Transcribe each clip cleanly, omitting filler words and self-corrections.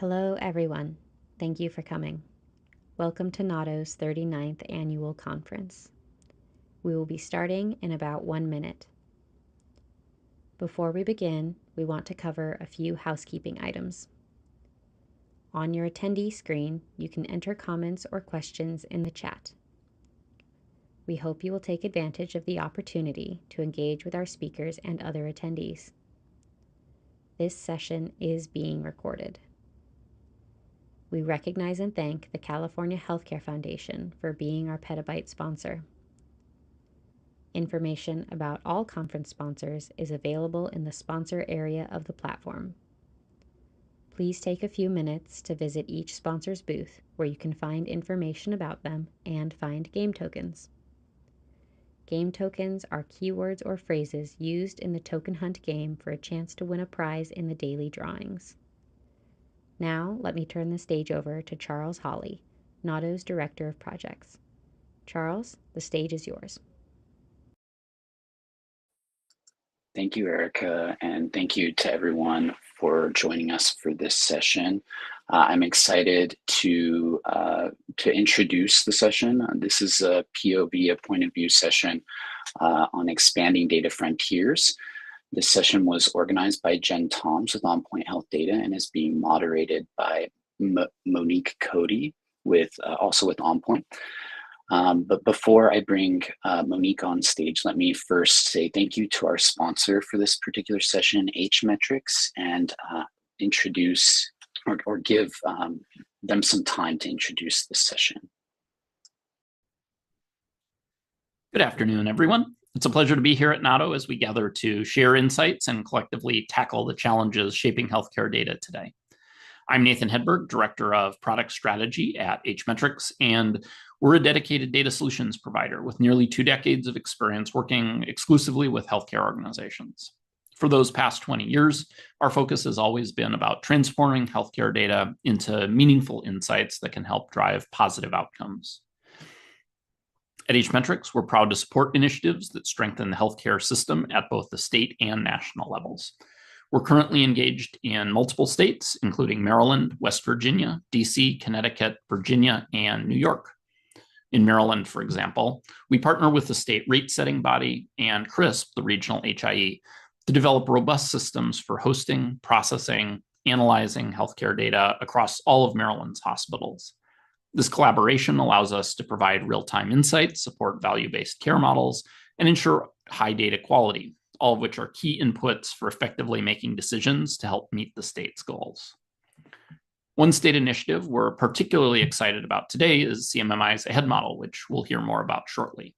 Hello, everyone. Thank you for coming. Welcome to NAUTO's 39th Annual Conference. We will be starting in about 1 minute. Before we begin, we want to cover a few housekeeping items. On your attendee screen, you can enter comments or questions in the chat. We hope you will take advantage of the opportunity to engage with our speakers and other attendees. This session is being recorded. We recognize and thank the California Healthcare Foundation for being our Petabyte sponsor. Information about all conference sponsors is available in the sponsor area of the platform. Please take a few minutes to visit each sponsor's booth where you can find information about them and find game tokens. Game tokens are keywords or phrases used in the token hunt game for a chance to win a prize in the daily drawings. Now, let me turn the stage over to Charles Hawley, NAUTO's Director of Projects. Charles, the stage is yours. Thank you, Erica, and thank you to everyone for joining us for this session. I'm excited to introduce the session. This is a POV, a point of view session on expanding data frontiers. This session was organized by Jen Toms with On Point Health Data and is being moderated by Monique Cody also with On Point. But before I bring Monique on stage, let me first say thank you to our sponsor for this particular session, H-Metrics, and introduce or give them some time to introduce this session. Good afternoon, everyone. It's a pleasure to be here at NAUTO as we gather to share insights and collectively tackle the challenges shaping healthcare data today. I'm Nathan Hedberg, Director of Product Strategy at H-Metrics, and we're a dedicated data solutions provider with nearly 2 decades of experience working exclusively with healthcare organizations. For those past 20 years, our focus has always been about transforming healthcare data into meaningful insights that can help drive positive outcomes. At H-Metrics, we're proud to support initiatives that strengthen the healthcare system at both the state and national levels. We're currently engaged in multiple states, including Maryland, West Virginia, DC, Connecticut, Virginia, and New York. In Maryland, for example, we partner with the state rate-setting body and CRISP, the regional HIE, to develop robust systems for hosting, processing, analyzing healthcare data across all of Maryland's hospitals. This collaboration allows us to provide real-time insights, support value-based care models, and ensure high data quality, all of which are key inputs for effectively making decisions to help meet the state's goals. One state initiative we're particularly excited about today is CMMI's AHEAD model, which we'll hear more about shortly.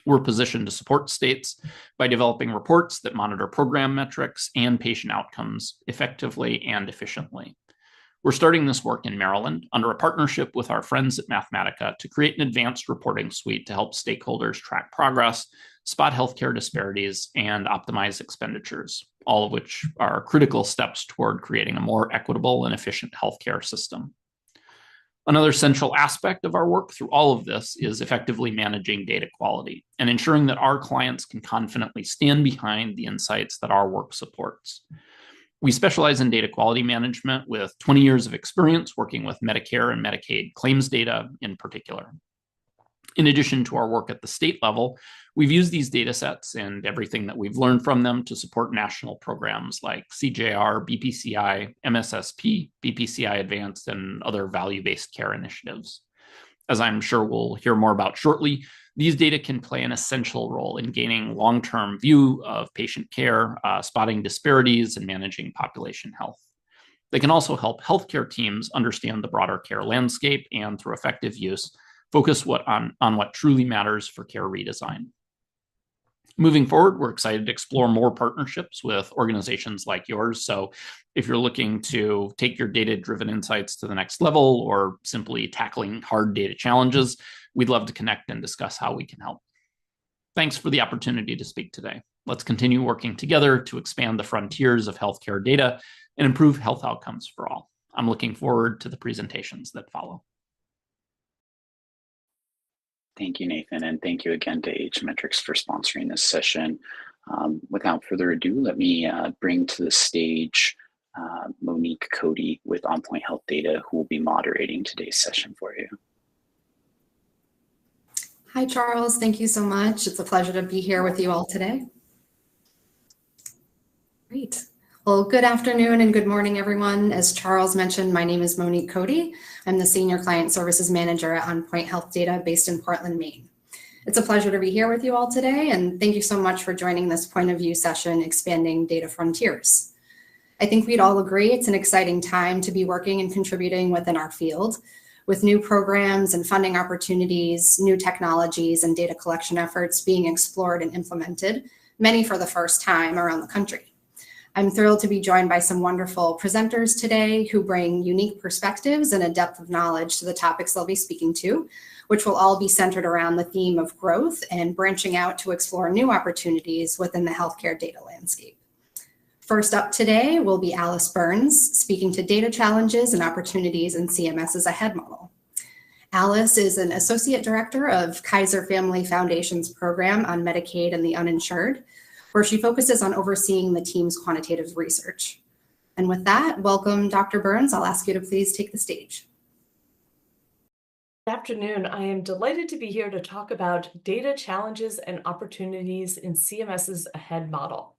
We're positioned to support states by developing reports that monitor program metrics and patient outcomes effectively and efficiently. We're starting this work in Maryland under a partnership with our friends at Mathematica to create an advanced reporting suite to help stakeholders track progress, spot healthcare disparities, and optimize expenditures, all of which are critical steps toward creating a more equitable and efficient healthcare system. Another central aspect of our work through all of this is effectively managing data quality and ensuring that our clients can confidently stand behind the insights that our work supports. We specialize in data quality management with 20 years of experience working with Medicare and Medicaid claims data in particular. In addition to our work at the state level, we've used these data sets and everything that we've learned from them to support national programs like CJR, BPCI, MSSP, BPCI Advanced, and other value-based care initiatives. As I'm sure we'll hear more about shortly, these data can play an essential role in gaining long-term view of patient care, spotting disparities, and managing population health. They can also help healthcare teams understand the broader care landscape and, through effective use, focus on what truly matters for care redesign. Moving forward, we're excited to explore more partnerships with organizations like yours. So if you're looking to take your data-driven insights to the next level or simply tackling hard data challenges, we'd love to connect and discuss how we can help. Thanks for the opportunity to speak today. Let's continue working together to expand the frontiers of healthcare data and improve health outcomes for all. I'm looking forward to the presentations that follow. Thank you, Nathan, and thank you again to H-Metrics for sponsoring this session. Without further ado, let me bring to the stage Monique Cody with On Point Health Data, who will be moderating today's session for you. Hi, Charles. Thank you so much. It's a pleasure to be here with you all today. Great. Well, good afternoon and good morning, everyone. As Charles mentioned, my name is Monique Cody. I'm the Senior Client Services Manager at On Point Health Data based in Portland, Maine. It's a pleasure to be here with you all today, and thank you so much for joining this point of view session, Expanding Data Frontiers. I think we'd all agree it's an exciting time to be working and contributing within our field, with new programs and funding opportunities, new technologies and data collection efforts being explored and implemented, many for the first time around the country. I'm thrilled to be joined by some wonderful presenters today who bring unique perspectives and a depth of knowledge to the topics they'll be speaking to, which will all be centered around the theme of growth and branching out to explore new opportunities within the healthcare data landscape. First up today will be Alice Burns, speaking to data challenges and opportunities in CMS's AHEAD model. Alice is an Associate Director of Kaiser Family Foundation's program on Medicaid and the uninsured, where she focuses on overseeing the team's quantitative research. And with that, welcome, Dr. Burns. I'll ask you to please take the stage. Good afternoon. I am delighted to be here to talk about data challenges and opportunities in CMS's AHEAD model.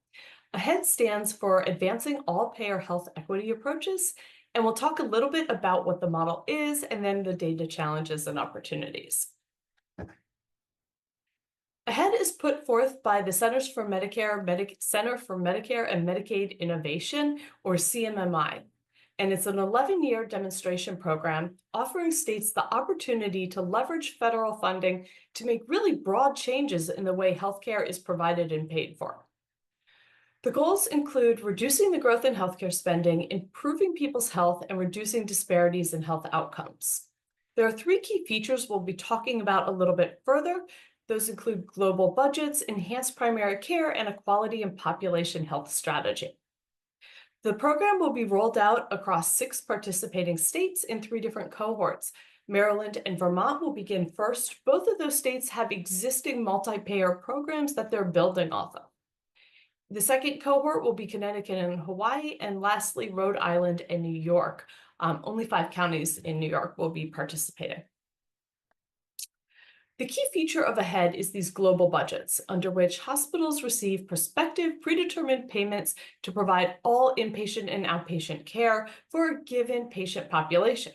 AHEAD stands for Advancing All Payer Health Equity Approaches, and we'll talk a little bit about what the model is and then the data challenges and opportunities. AHEAD is put forth by the Center for Medicare and Medicaid Innovation, or CMMI, and it's an 11-year demonstration program offering states the opportunity to leverage federal funding to make really broad changes in the way healthcare is provided and paid for. The goals include reducing the growth in healthcare spending, improving people's health, and reducing disparities in health outcomes. There are 3 key features we'll be talking about a little bit further. Those include global budgets, enhanced primary care, and a quality and population health strategy. The program will be rolled out across 6 participating states in 3 different cohorts. Maryland and Vermont will begin first. Both of those states have existing multi-payer programs that they're building off of. The second cohort will be Connecticut and Hawaii, and lastly, Rhode Island and New York. Only 5 counties in New York will be participating. The key feature of AHEAD is these global budgets, under which hospitals receive prospective predetermined payments to provide all inpatient and outpatient care for a given patient population.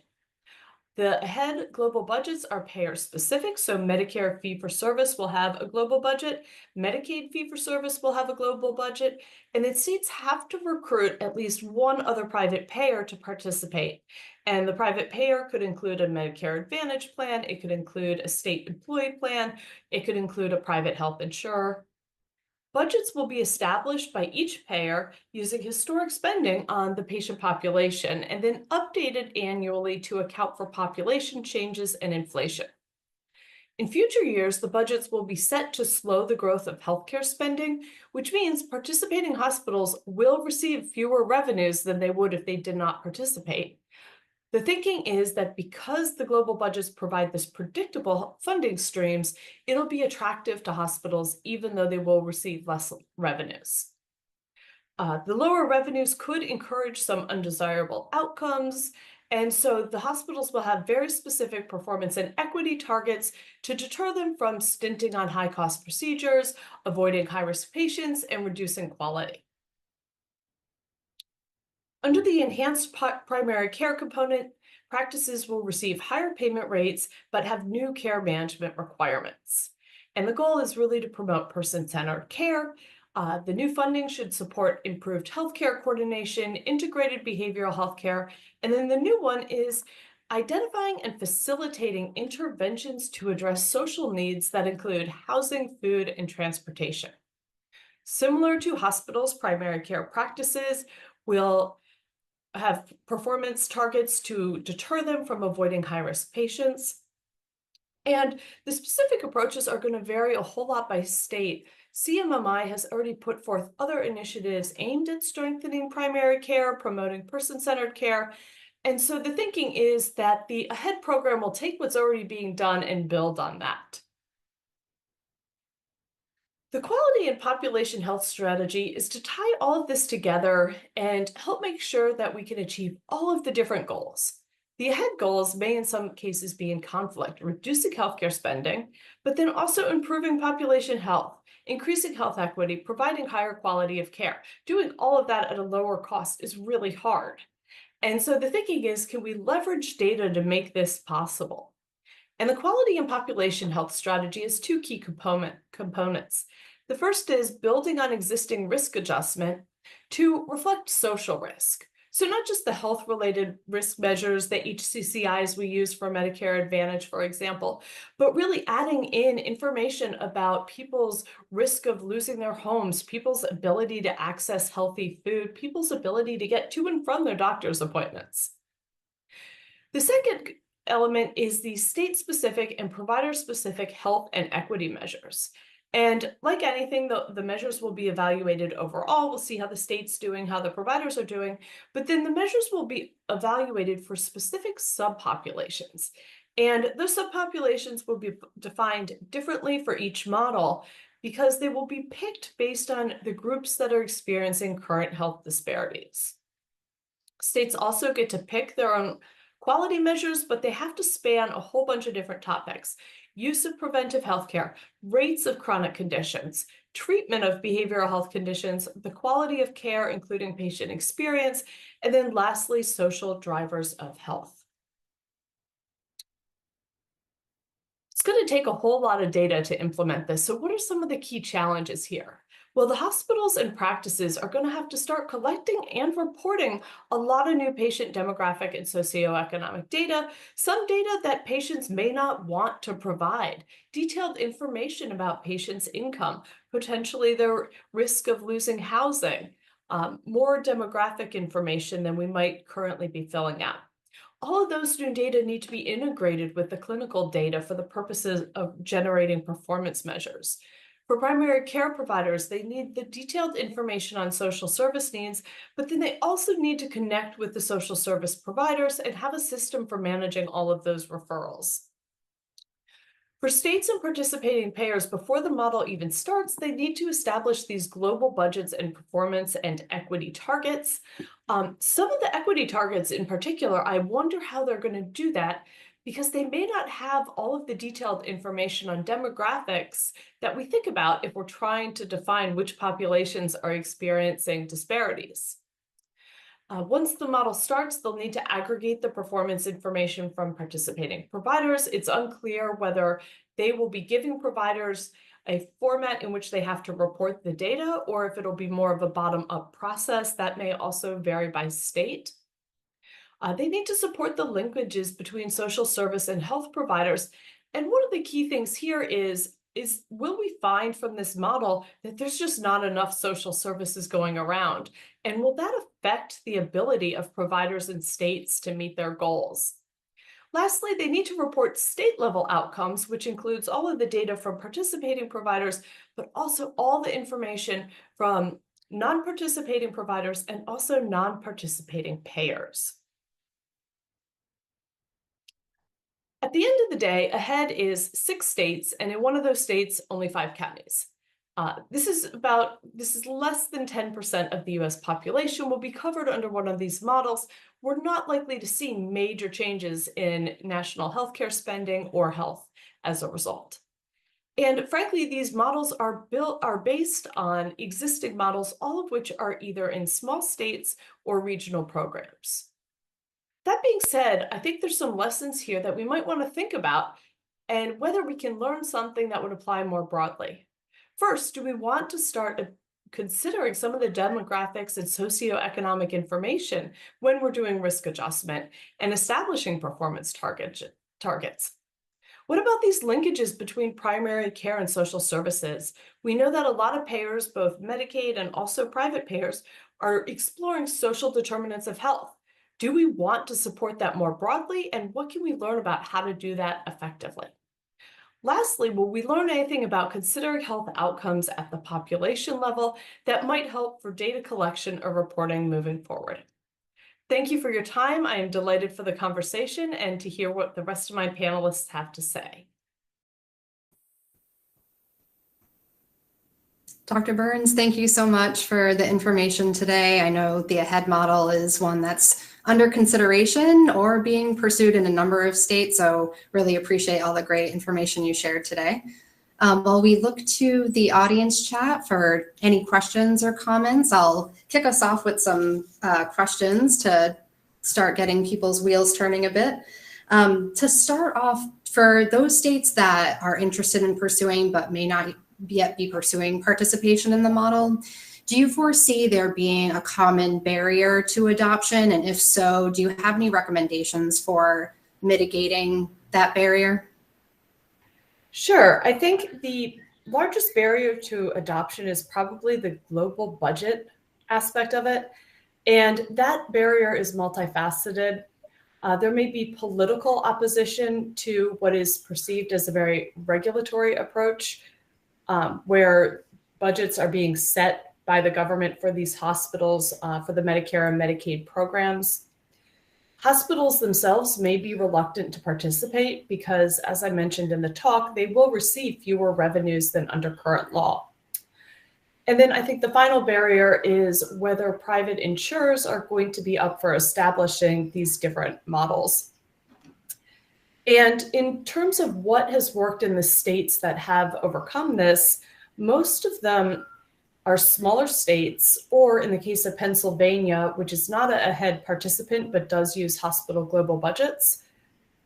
The AHEAD global budgets are payer-specific, so Medicare fee-for-service will have a global budget, Medicaid fee-for-service will have a global budget, and then states have to recruit at least one other private payer to participate. And the private payer could include a Medicare Advantage plan, it could include a state employee plan, it could include a private health insurer. Budgets will be established by each payer using historic spending on the patient population and then updated annually to account for population changes and inflation. In future years, the budgets will be set to slow the growth of healthcare spending, which means participating hospitals will receive fewer revenues than they would if they did not participate. The thinking is that because the global budgets provide this predictable funding streams, it'll be attractive to hospitals even though they will receive less revenues. The lower revenues could encourage some undesirable outcomes, and so the hospitals will have very specific performance and equity targets to deter them from stinting on high-cost procedures, avoiding high-risk patients, and reducing quality. Under the enhanced primary care component, practices will receive higher payment rates, but have new care management requirements. And the goal is really to promote person-centered care. The new funding should support improved healthcare coordination, integrated behavioral healthcare, and then the new one is identifying and facilitating interventions to address social needs that include housing, food, and transportation. Similar to hospitals' primary care practices, will have performance targets to deter them from avoiding high-risk patients. And the specific approaches are going to vary a whole lot by state. CMMI has already put forth other initiatives aimed at strengthening primary care, promoting person-centered care. And so the thinking is that the AHEAD program will take what's already being done and build on that. The quality and population health strategy is to tie all of this together and help make sure that we can achieve all of the different goals. The AHEAD goals may in some cases be in conflict, reducing healthcare spending, but then also improving population health, increasing health equity, providing higher quality of care. Doing all of that at a lower cost is really hard. And so the thinking is, can we leverage data to make this possible? And the quality and population health strategy has two key components. The first is building on existing risk adjustment to reflect social risk. So not just the health-related risk measures, the HCCIs we use for Medicare Advantage, for example, but really adding in information about people's risk of losing their homes, people's ability to access healthy food, people's ability to get to and from their doctor's appointments. The second element is the state-specific and provider-specific health and equity measures. And like anything, the measures will be evaluated overall. We'll see how the state's doing, how the providers are doing, but then the measures will be evaluated for specific subpopulations. And those subpopulations will be defined differently for each model because they will be picked based on the groups that are experiencing current health disparities. States also get to pick their own quality measures, but they have to span a whole bunch of different topics: use of preventive healthcare, rates of chronic conditions, treatment of behavioral health conditions, the quality of care, including patient experience, and then lastly, social drivers of health. It's going to take a whole lot of data to implement this. So what are some of the key challenges here? Well, the hospitals and practices are going to have to start collecting and reporting a lot of new patient demographic and socioeconomic data, some data that patients may not want to provide, detailed information about patients' income, potentially their risk of losing housing, more demographic information than we might currently be filling out. All of those new data need to be integrated with the clinical data for the purposes of generating performance measures. For primary care providers, they need the detailed information on social service needs, but then they also need to connect with the social service providers and have a system for managing all of those referrals. For states and participating payers, before the model even starts, they need to establish these global budgets and performance and equity targets. Some of the equity targets in particular, I wonder how they're going to do that, because they may not have all of the detailed information on demographics that we think about if we're trying to define which populations are experiencing disparities. Once the model starts, they'll need to aggregate the performance information from participating providers. It's unclear whether they will be giving providers a format in which they have to report the data, or if it'll be more of a bottom-up process. That may also vary by state. They need to support the linkages between social service and health providers. And one of the key things here is will we find from this model that there's just not enough social services going around? And will that affect the ability of providers and states to meet their goals? Lastly, they need to report state-level outcomes, which includes all of the data from participating providers, but also all the information from non-participating providers and also non-participating payers. At the end of the day, AHEAD is 6 states, and in one of those states, only 5 counties. This is less than 10% of the US population will be covered under one of these models. We're not likely to see major changes in national healthcare spending or health as a result. And frankly, these models are based on existing models, all of which are either in small states or regional programs. That being said, I think there's some lessons here that we might want to think about and whether we can learn something that would apply more broadly. First, do we want to start considering some of the demographics and socioeconomic information when we're doing risk adjustment and establishing performance targets? What about these linkages between primary care and social services? We know that a lot of payers, both Medicaid and also private payers, are exploring social determinants of health. Do we want to support that more broadly, and what can we learn about how to do that effectively? Lastly, will we learn anything about considering health outcomes at the population level that might help for data collection or reporting moving forward? Thank you for your time. I am delighted for the conversation and to hear what the rest of my panelists have to say. Dr. Burns, thank you so much for the information today. I know the AHEAD model is one that's under consideration or being pursued in a number of states, so really appreciate all the great information you shared today. While we look to the audience chat for any questions or comments, I'll kick us off with some questions to start getting people's wheels turning a bit. To start off, for those states that are interested in pursuing but may not yet be pursuing participation in the model, do you foresee there being a common barrier to adoption? And if so, do you have any recommendations for mitigating that barrier? Sure. I think the largest barrier to adoption is probably the global budget aspect of it. And that barrier is multifaceted. There may be political opposition to what is perceived as a very regulatory approach, where budgets are being set by the government for these hospitals, for the Medicare and Medicaid programs. Hospitals themselves may be reluctant to participate because, as I mentioned in the talk, they will receive fewer revenues than under current law. And then I think the final barrier is whether private insurers are going to be up for establishing these different models. And in terms of what has worked in the states that have overcome this, most of them are smaller states, or in the case of Pennsylvania, which is not a AHEAD participant but does use hospital global budgets,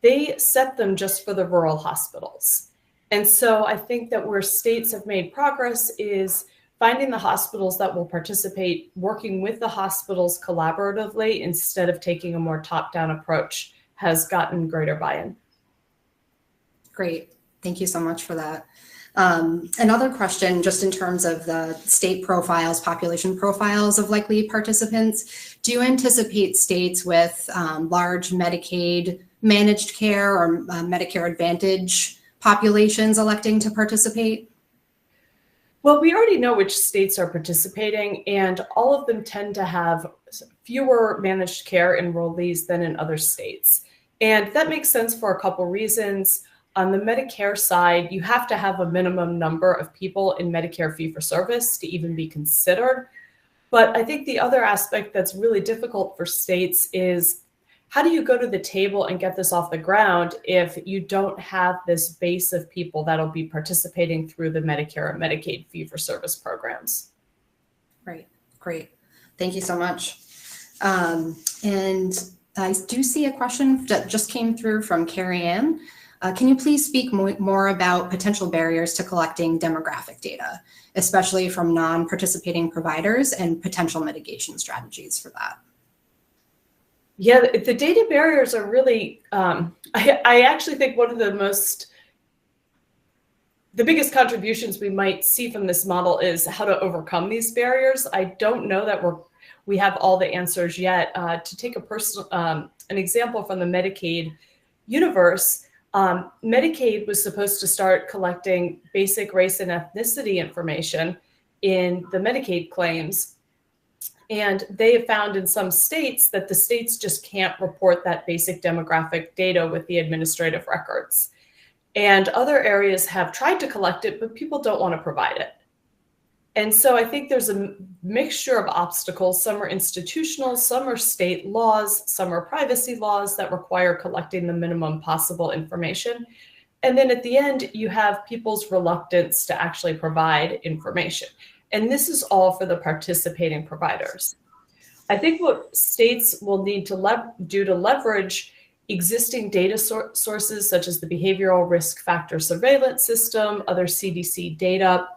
they set them just for the rural hospitals. And so I think that where states have made progress is finding the hospitals that will participate, working with the hospitals collaboratively instead of taking a more top-down approach has gotten greater buy-in. Great. Thank you so much for that. Another question, just in terms of the state profiles, population profiles of likely participants, do you anticipate states with large Medicaid managed care or Medicare Advantage populations electing to participate? Well, we already know which states are participating, and all of them tend to have fewer managed care enrollees than in other states. And that makes sense for a couple reasons. On the Medicare side, you have to have a minimum number of people in Medicare fee-for-service to even be considered. But I think the other aspect that's really difficult for states is how do you go to the table and get this off the ground if you don't have this base of people that'll be participating through the Medicare and Medicaid fee-for-service programs? Right, great. Thank you so much. And I do see a question that just came through from Carrie Ann. Can you please speak more about potential barriers to collecting demographic data, especially from non-participating providers, and potential mitigation strategies for that? Yeah, the data barriers are really, I actually think one of the biggest contributions we might see from this model is how to overcome these barriers. I don't know that we have all the answers yet. To take an example from the Medicaid universe, Medicaid was supposed to start collecting basic race and ethnicity information in the Medicaid claims. And they have found in some states that the states just can't report that basic demographic data with the administrative records. And other areas have tried to collect it, but people don't want to provide it. And so I think there's a mixture of obstacles. Some are institutional, some are state laws, some are privacy laws that require collecting the minimum possible information. And then at the end, you have people's reluctance to actually provide information. And this is all for the participating providers. I think what states will need to do to leverage existing data sources, such as the behavioral risk factor surveillance system, other CDC data,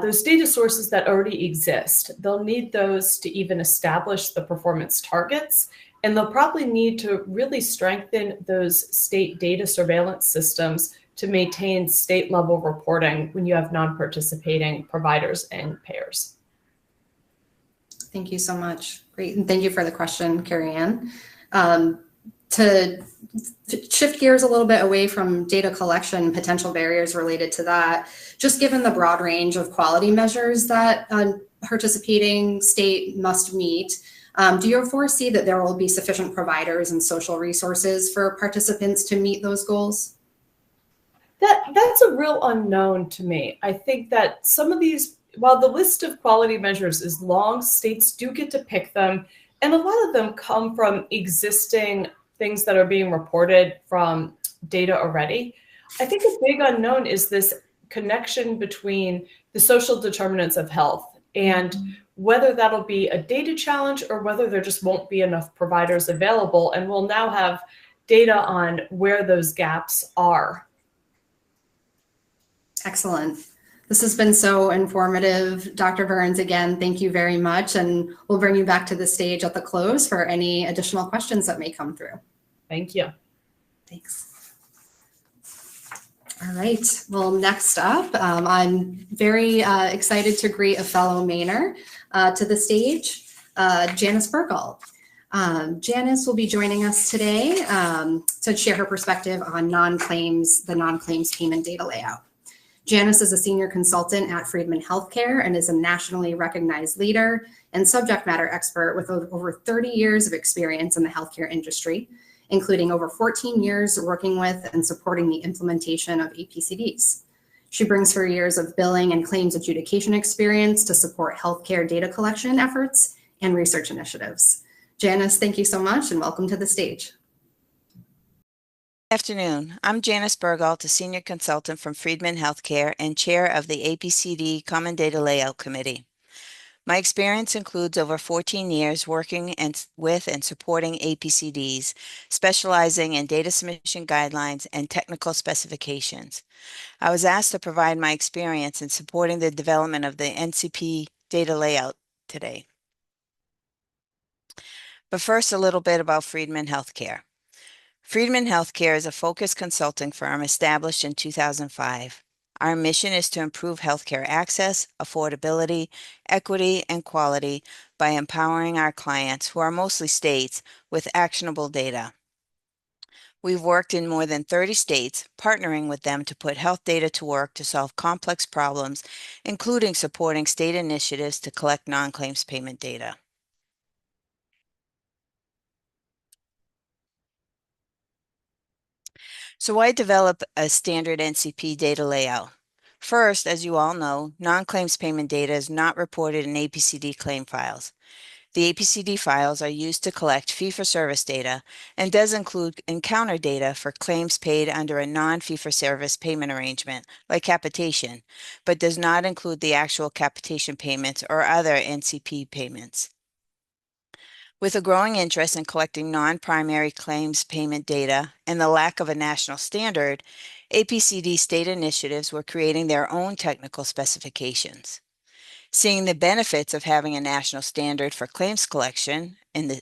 those data sources that already exist, they'll need those to even establish the performance targets. And they'll probably need to really strengthen those state data surveillance systems to maintain state level reporting when you have non-participating providers and payers. Thank you so much. Great. And thank you for the question, Carrie Ann. To shift gears a little bit away from data collection, potential barriers related to that, just given the broad range of quality measures that a participating state must meet, do you foresee that there will be sufficient providers and social resources for participants to meet those goals? That's a real unknown to me. I think that some of these while the list of quality measures is long, states do get to pick them, and a lot of them come from existing things that are being reported from data already. I think a big unknown is this connection between the social determinants of health and whether that'll be a data challenge or whether there just won't be enough providers available. And we'll now have data on where those gaps are. Excellent. This has been so informative. Dr. Burns, again, thank you very much. And we'll bring you back to the stage at the close for any additional questions that may come through. Thank you. Thanks. All right. Well, next up, I'm very excited to greet a fellow Mainer to the stage, Janice Bourgault. Janice will be joining us today to share her perspective on the non-claims payment data layout. Janice is a senior consultant at Freedman Healthcare and is a nationally recognized leader and subject matter expert with over 30 years of experience in the healthcare industry, including over 14 years working with and supporting the implementation of APCDs. She brings her years of billing and claims adjudication experience to support healthcare data collection efforts and research initiatives. Janice, thank you so much and welcome to the stage. Good afternoon. I'm Janice Bourgault, a senior consultant from Freedman Healthcare and chair of the APCD Common Data Layout Committee. My experience includes over 14 years working with and supporting APCDs, specializing in data submission guidelines and technical specifications. I was asked to provide my experience in supporting the development of the NCP data layout today. But first, a little bit about Freedman Healthcare. Freedman Healthcare is a focused consulting firm established in 2005. Our mission is to improve healthcare access, affordability, equity, and quality by empowering our clients, who are mostly states, with actionable data. We've worked in more than 30 states, partnering with them to put health data to work to solve complex problems, including supporting state initiatives to collect non-claims payment data. So why develop a standard NCP data layout? First, as you all know, non-claims payment data is not reported in APCD claim files. The APCD files are used to collect fee-for-service data and does include encounter data for claims paid under a non-fee-for-service payment arrangement, like capitation, but does not include the actual capitation payments or other NCP payments. With a growing interest in collecting non-primary claims payment data and the lack of a national standard, APCD state initiatives were creating their own technical specifications. Seeing the benefits of having a national standard for claims collection,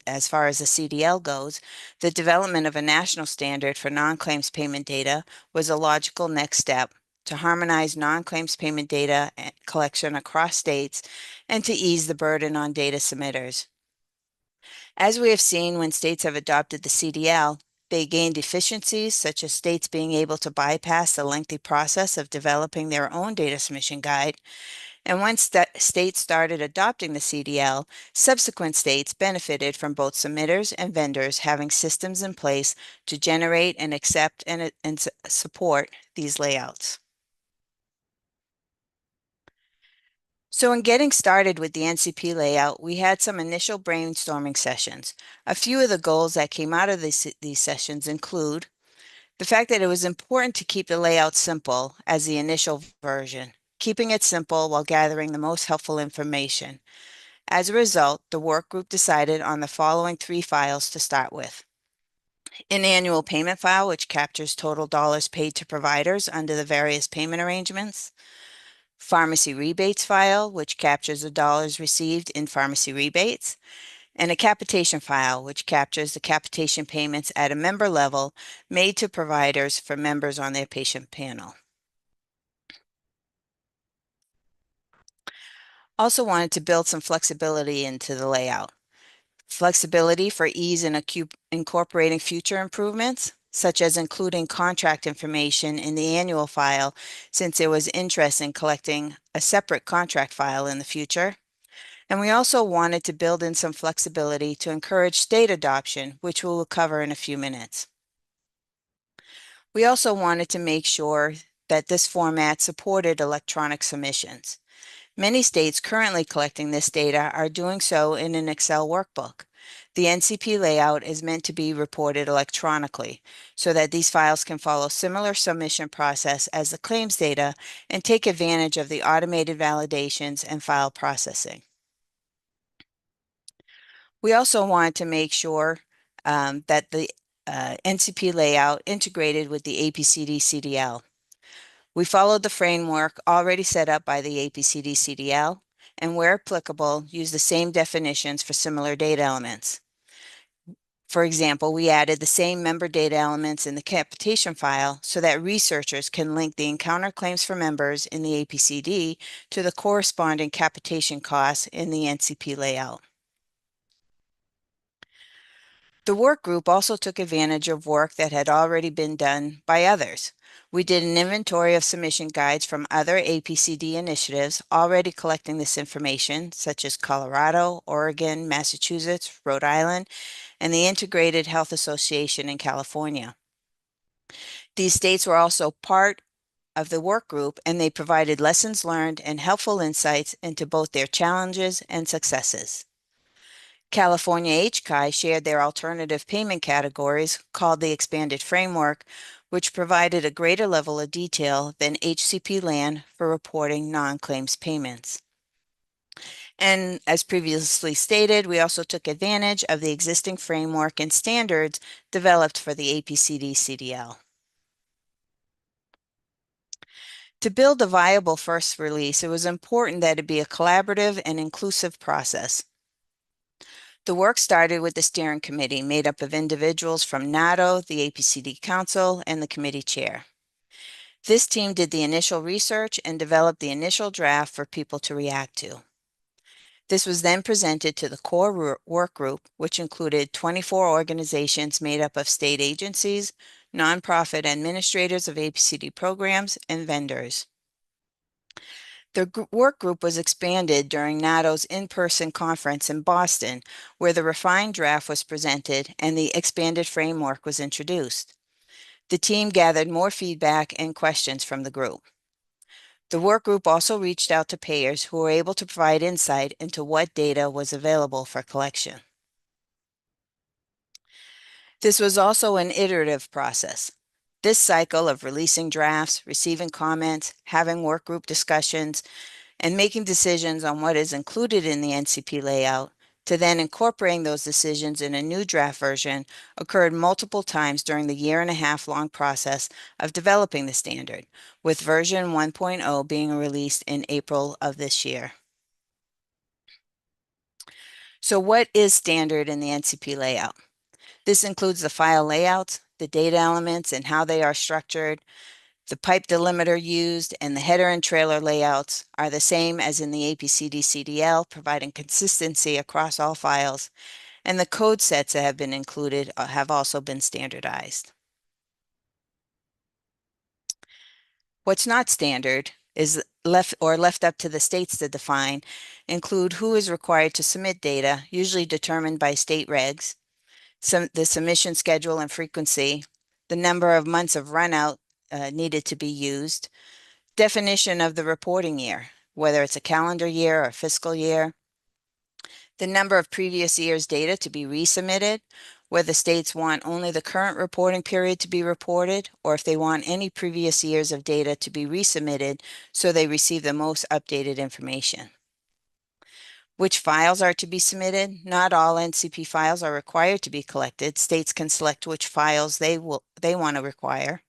as far as the CDL goes, the development of a national standard for non-claims payment data was a logical next step to harmonize non-claims payment data collection across states and to ease the burden on data submitters. As we have seen when states have adopted the CDL, they gained efficiencies such as states being able to bypass the lengthy process of developing their own data submission guide. And once states started adopting the CDL, subsequent states benefited from both submitters and vendors having systems in place to generate and accept and support these layouts. So in getting started with the NCP layout, we had some initial brainstorming sessions. A few of the goals that came out of these sessions include the fact that it was important to keep the layout simple as the initial version, keeping it simple while gathering the most helpful information. As a result, the work group decided on the following 3 files to start with. An annual payment file, which captures total dollars paid to providers under the various payment arrangements. Pharmacy rebates file, which captures the dollars received in pharmacy rebates, and a capitation file, which captures the capitation payments at a member level made to providers for members on their patient panel. Also wanted to build some flexibility into the layout. Flexibility for ease in incorporating future improvements, such as including contract information in the annual file, since there was interest in collecting a separate contract file in the future. And we also wanted to build in some flexibility to encourage state adoption, which we will cover in a few minutes. We also wanted to make sure that this format supported electronic submissions. Many states currently collecting this data are doing so in an Excel workbook. The NCP layout is meant to be reported electronically so that these files can follow similar submission process as the claims data and take advantage of the automated validations and file processing. We also want to make sure that the NCP layout integrated with the APCD CDL. We followed the framework already set up by the APCD CDL, and where applicable, use the same definitions for similar data elements. For example, we added the same member data elements in the capitation file so that researchers can link the encounter claims for members in the APCD to the corresponding capitation costs in the NCP layout. The work group also took advantage of work that had already been done by others. We did an inventory of submission guides from other APCD initiatives already collecting this information, such as Colorado, Oregon, Massachusetts, Rhode Island, and the Integrated Health Association in California. These states were also part of the work group, and they provided lessons learned and helpful insights into both their challenges and successes. California HCI shared their alternative payment categories called the Expanded Framework, which provided a greater level of detail than HCP LAN for reporting non-claims payments. And as previously stated, we also took advantage of the existing framework and standards developed for the APCD CDL. To build a viable first release, it was important that it be a collaborative and inclusive process. The work started with the steering committee made up of individuals from NATO, the APCD Council, and the committee chair. This team did the initial research and developed the initial draft for people to react to. This was then presented to the core work group, which included 24 organizations made up of state agencies, nonprofit administrators of APCD programs, and vendors. The work group was expanded during NATO's in-person conference in Boston, where the refined draft was presented and the expanded framework was introduced. The team gathered more feedback and questions from the group. The work group also reached out to payers who were able to provide insight into what data was available for collection. This was also an iterative process. This cycle of releasing drafts, receiving comments, having work group discussions, and making decisions on what is included in the NCP layout, to then incorporating those decisions in a new draft version, occurred multiple times during the 1.5 year long process of developing the standard, with version 1.0 being released in April of this year. So what is standard in the NCP layout? This includes the file layouts, the data elements and how they are structured. The pipe delimiter used and the header and trailer layouts are the same as in the APCD CDL, providing consistency across all files, and the code sets that have been included have also been standardized. What's not standard is left up to the states to define, include who is required to submit data, usually determined by state regs, the submission schedule and frequency, the number of months of runout needed to be used, definition of the reporting year, whether it's a calendar year or fiscal year, the number of previous year's data to be resubmitted, whether states want only the current reporting period to be reported, or if they want any previous years of data to be resubmitted so they receive the most updated information. Which files are to be submitted? Not all NCP files are required to be collected. States can select which files they want to require.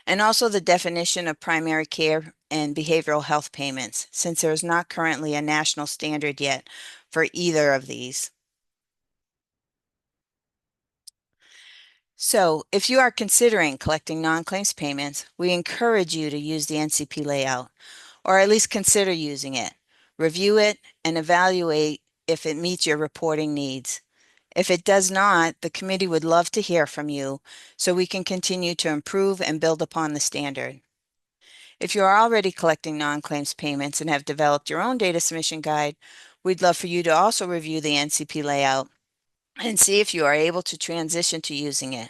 And also the definition of primary care and behavioral health payments, since there is not currently a national standard yet for either of these. So if you are considering collecting non-claims payments, we encourage you to use the NCP layout, or at least consider using it. Review it and evaluate if it meets your reporting needs. If it does not, the committee would love to hear from you so we can continue to improve and build upon the standard. If you are already collecting non-claims payments and have developed your own data submission guide, we'd love for you to also review the NCP layout and see if you are able to transition to using it.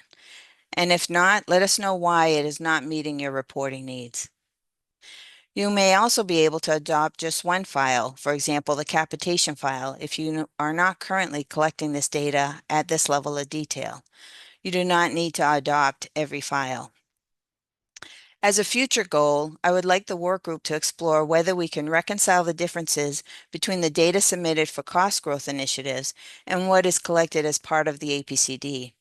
And if not, let us know why it is not meeting your reporting needs. You may also be able to adopt just one file, for example, the capitation file, if you are not currently collecting this data at this level of detail. You do not need to adopt every file. As a future goal, I would like the work group to explore whether we can reconcile the differences between the data submitted for cost growth initiatives and what is collected as part of the APCD.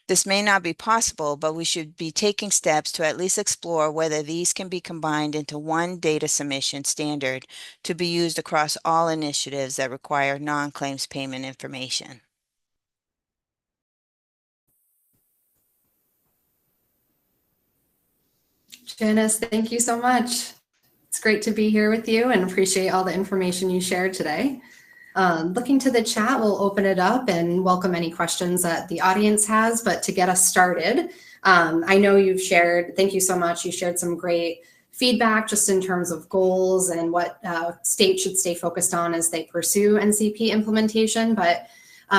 This may not be possible, but we should be taking steps to at least explore whether these can be combined into one data submission standard to be used across all initiatives that require non-claims payment information. Janice, thank you so much. It's great to be here with you and appreciate all the information you shared today. Looking to the chat, we'll open it up and welcome any questions that the audience has. But to get us started, I know you've shared, thank you so much. You shared some great feedback just in terms of goals and what states should stay focused on as they pursue NCP implementation. But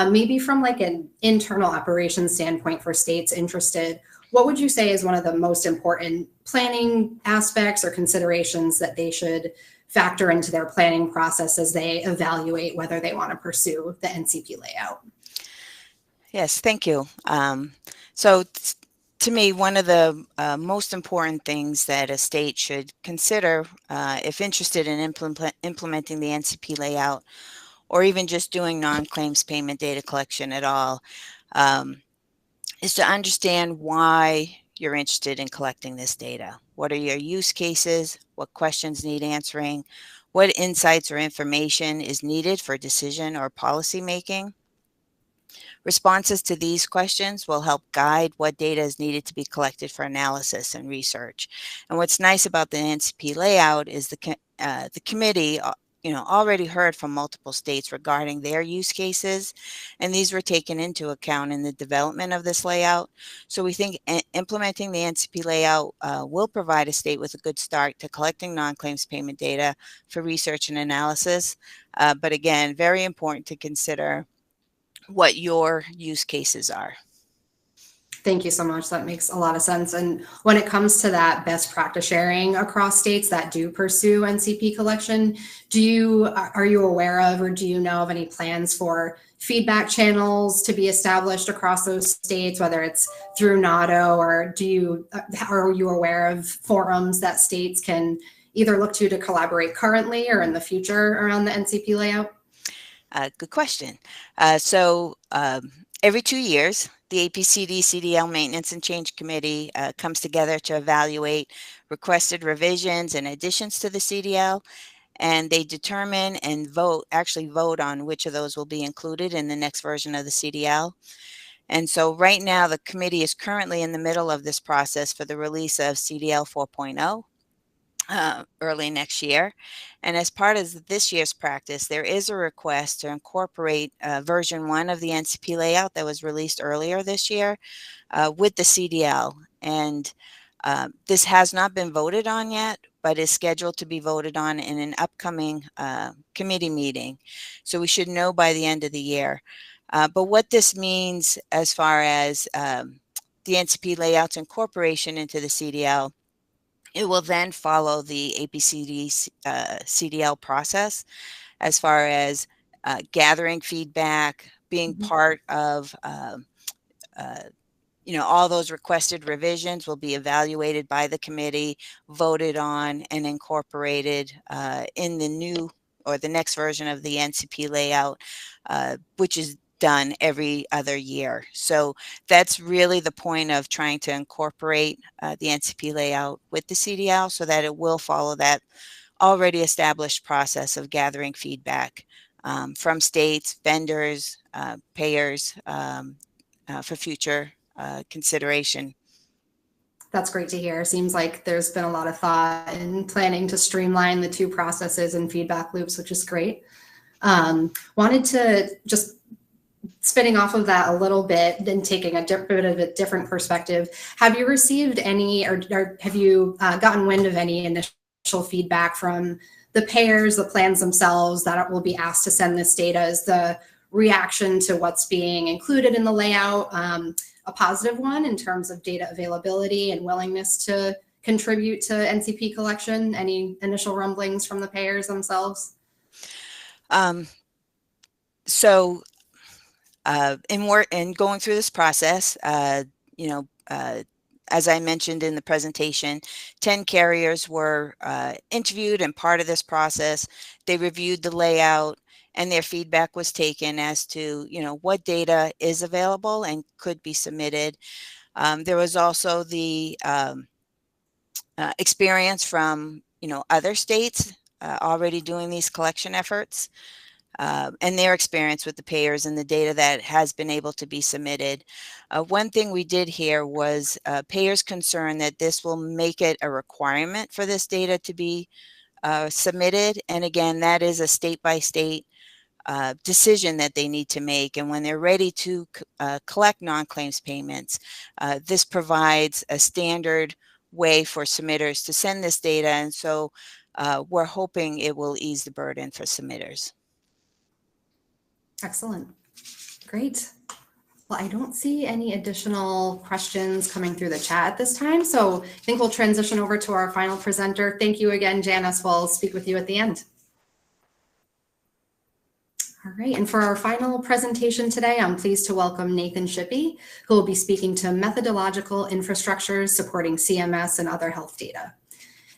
maybe from like an internal operations standpoint for states interested, what would you say is one of the most important planning aspects or considerations that they should factor into their planning process as they evaluate whether they want to pursue the NCP layout? Yes, thank you. So to me, one of the most important things that a state should consider if interested in implementing the NCP layout, or even just doing non-claims payment data collection at all, is to understand why you're interested in collecting this data. What are your use cases? What questions need answering? What insights or information is needed for decision or policy making? Responses to these questions will help guide what data is needed to be collected for analysis and research. And what's nice about the NCP layout is the committee already heard from multiple states regarding their use cases, and these were taken into account in the development of this layout. So we think implementing the NCP layout will provide a state with a good start to collecting non-claims payment data for research and analysis. But again, very important to consider what your use cases are. Thank you so much. That makes a lot of sense. And when it comes to that best practice sharing across states that do pursue NCP collection, are you aware of, or do you know of any plans for feedback channels to be established across those states, whether it's through NADO, or are you aware of forums that states can either look to collaborate currently or in the future around the NCP layout? Good question. Every 2 years, the APCD CDL Maintenance and Change Committee comes together to evaluate requested revisions and additions to the CDL, and they determine and vote on which of those will be included in the next version of the CDL. And so right now, the committee is currently in the middle of this process for the release of CDL 4.0. Early next year. And as part of this year's practice, there is a request to incorporate version 1 of the NCP layout that was released earlier this year with the CDL. And this has not been voted on yet, but is scheduled to be voted on in an upcoming committee meeting. So we should know by the end of the year. But what this means as far as the NCP layout's incorporation into the CDL, it will then follow the APCD CDL process as far as gathering feedback, being part of, all those requested revisions will be evaluated by the committee, voted on, and incorporated in the new or the next version of the NCP layout, which is done every other year. So that's really the point of trying to incorporate the NCP layout with the CDL so that it will follow that already established process of gathering feedback from states, vendors, payers for future consideration. That's great to hear. Seems like there's been a lot of thought and planning to streamline the two processes and feedback loops, which is great. Wanted to just spinning off of that a little bit and taking a bit of a different perspective. Have you received any, or have you gotten wind of any initial feedback from the payers, the plans themselves that will be asked to send this data? Is the reaction to what's being included in the layout a positive one in terms of data availability and willingness to contribute to NCP collection? Any initial rumblings from the payers themselves? In going through this process, as I mentioned in the presentation, 10 carriers were interviewed, and part of this process, they reviewed the layout, and their feedback was taken as to, what data is available and could be submitted. There was also the experience from, other states already doing these collection efforts. And their experience with the payers and the data that has been able to be submitted. One thing we did hear was payers' concern that this will make it a requirement for this data to be submitted. And again, that is a state-by-state decision that they need to make. And when they're ready to collect non-claims payments, this provides a standard way for submitters to send this data. And so we're hoping it will ease the burden for submitters. Excellent. Great. Well, I don't see any additional questions coming through the chat at this time, so I think we'll transition over to our final presenter. Thank you again, Janice. We'll speak with you at the end. All right, and for our final presentation today, I'm pleased to welcome Nathan Shippee, who will be speaking to methodological infrastructures supporting CMS and other health data.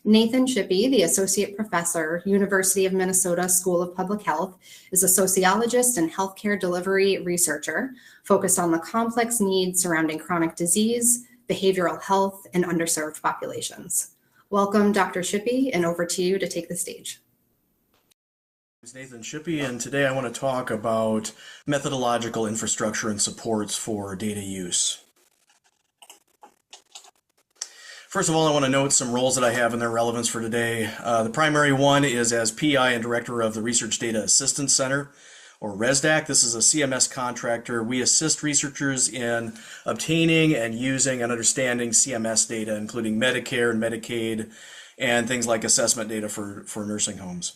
Nathan Shippee, the Associate Professor, University of Minnesota School of Public Health, is a sociologist and healthcare delivery researcher focused on the complex needs surrounding chronic disease, behavioral health, and underserved populations. Welcome, Dr. Shippee, and over to you to take the stage. It's Nathan Shippee, and today I want to talk about methodological infrastructure and supports for data use. First of all, I want to note some roles that I have and their relevance for today. The primary one is as PI and Director of the Research Data Assistance Center, or ResDAC. This is a CMS contractor. We assist researchers in obtaining and using and understanding CMS data, including Medicare and Medicaid, and things like assessment data for nursing homes.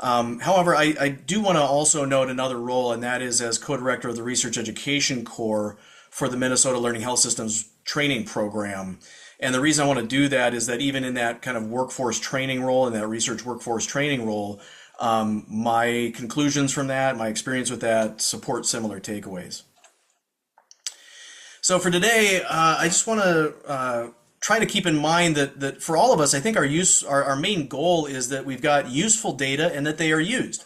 However, I do want to also note another role, and that is as co-director of the Research Education Corps for the Minnesota Learning Health Systems training program. And the reason I want to do that is that even in that kind of workforce training role, in that research workforce training role, my conclusions from that, my experience with that, support similar takeaways. So for today, I just want to try to keep in mind that for all of us, I think our main goal is that we've got useful data and that they are used.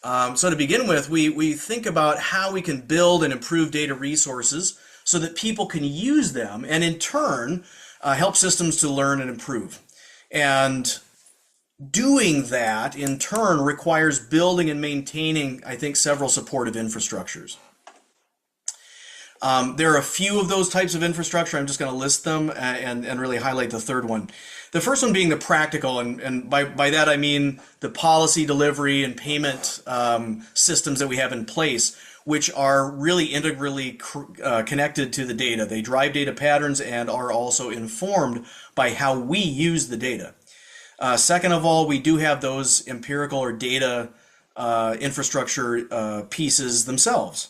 So to begin with, we think about how we can build and improve data resources so that people can use them and in turn help systems to learn and improve. And doing that in turn requires building and maintaining, I think, several supportive infrastructures. There are a few of those types of infrastructure. I'm just going to list them and really highlight the third one. The first one being the practical, and by that I mean the policy delivery and payment systems that we have in place, which are really integrally connected to the data. They drive data patterns and are also informed by how we use the data. Second of all, we do have those empirical or data infrastructure pieces themselves.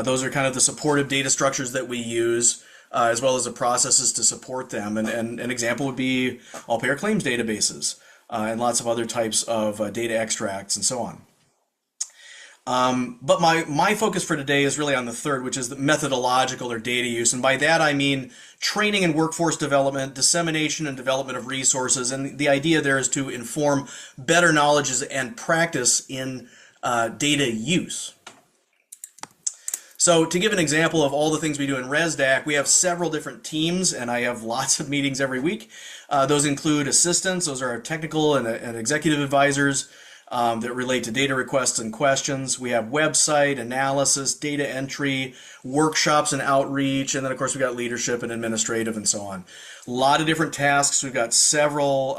Those are kind of the supportive data structures that we use, as well as the processes to support them. And an example would be all-payer claims databases and lots of other types of data extracts and so on. But my focus for today is really on the third, which is the methodological or data use. And by that, I mean training and workforce development, dissemination and development of resources. And the idea there is to inform better knowledge and practice in data use. So to give an example of all the things we do in ResDAC, we have several different teams, and I have lots of meetings every week. Those include assistants. Those are our technical and executive advisors that relate to data requests and questions. We have website, analysis, data entry, workshops and outreach, and then of course we've got leadership and administrative and so on. A lot of different tasks. We've got several,